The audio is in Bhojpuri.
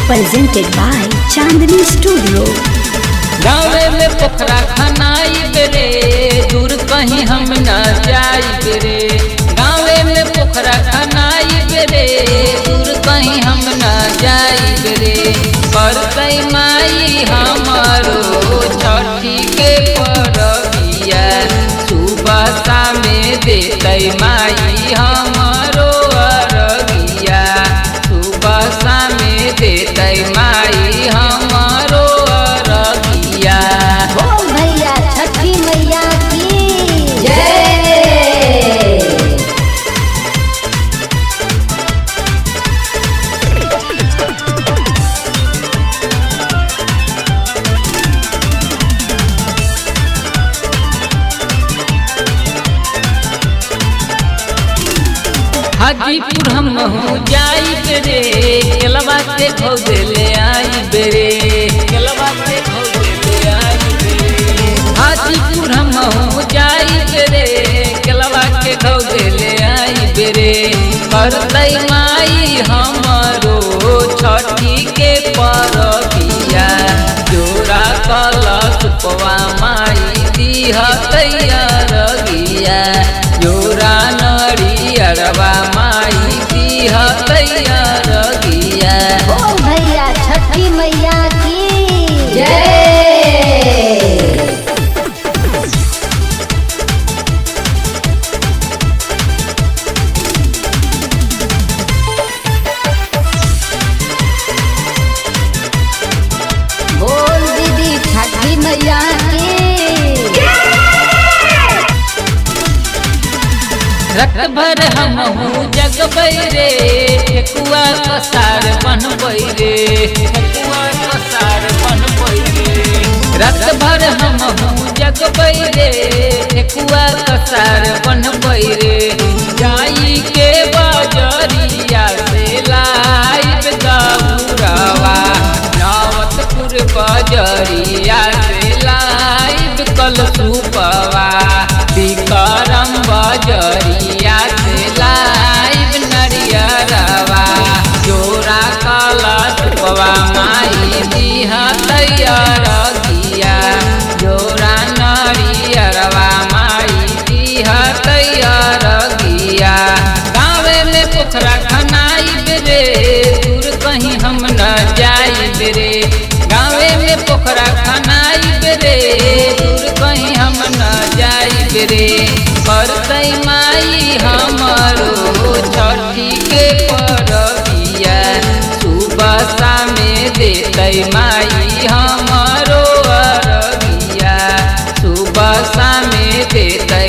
presented by Chandni Studio. गाँवे में पोखरा खनाई बेरे दूर कहीं हम न जाई बेरे। गाँवे में पोखरा खनाई बेरे दूर कहीं हम न जाई बेरे। करतै माई हमारो छठी के परबिया सुबह शामे देतै माई हमारो अरगिया सुबह शामे देतै माई हमारो अरगिया। बोल भैया छठी मैया की जय। हाजीपुर हम जाई बेरे केलवा से घोदे ले आई बेरे केलवा से घोदे ले आई बेरे। हाजीपुर हम जाई बेरे केलवा के घोदे ले आई बेरे। करतै माई हमारो छठी के परबिया जोरा कलश पवा माई दिहतै अरगिया जोरा नरियरवा माई दिहतै अरगिया। बोल भैया छठी मैया की जय। बोल दीदी छठी मैया की रत भर हम जगबै रे ठेकुआ कसार बनबै रे ठेकुआ कसार बनबै रे। रत भर हम जगबै रे ठेकुआ कसार बनबै रे। जाई के बजरिया से लाइब गौरवा नवतपुर बजरिया से लाइब कलशुपवा विक्रम बजरिया से लाइब नरियरवा जोरा कलशुपवा माई दिहतै अरगिया जोरा नरियरवा माई दिहतै अरगिया। गाँवे में पोखरा खनाई बेरे दूर कहीं हम न जाई बेरे। गाँवे में पोखरा खनाई बेरे दूर कहीं हम न जाई बेरे। करतै माई हमारो छठी के परबिया सुबह शामे देतै माई हमारो अरगिया सुबह शामे देतै।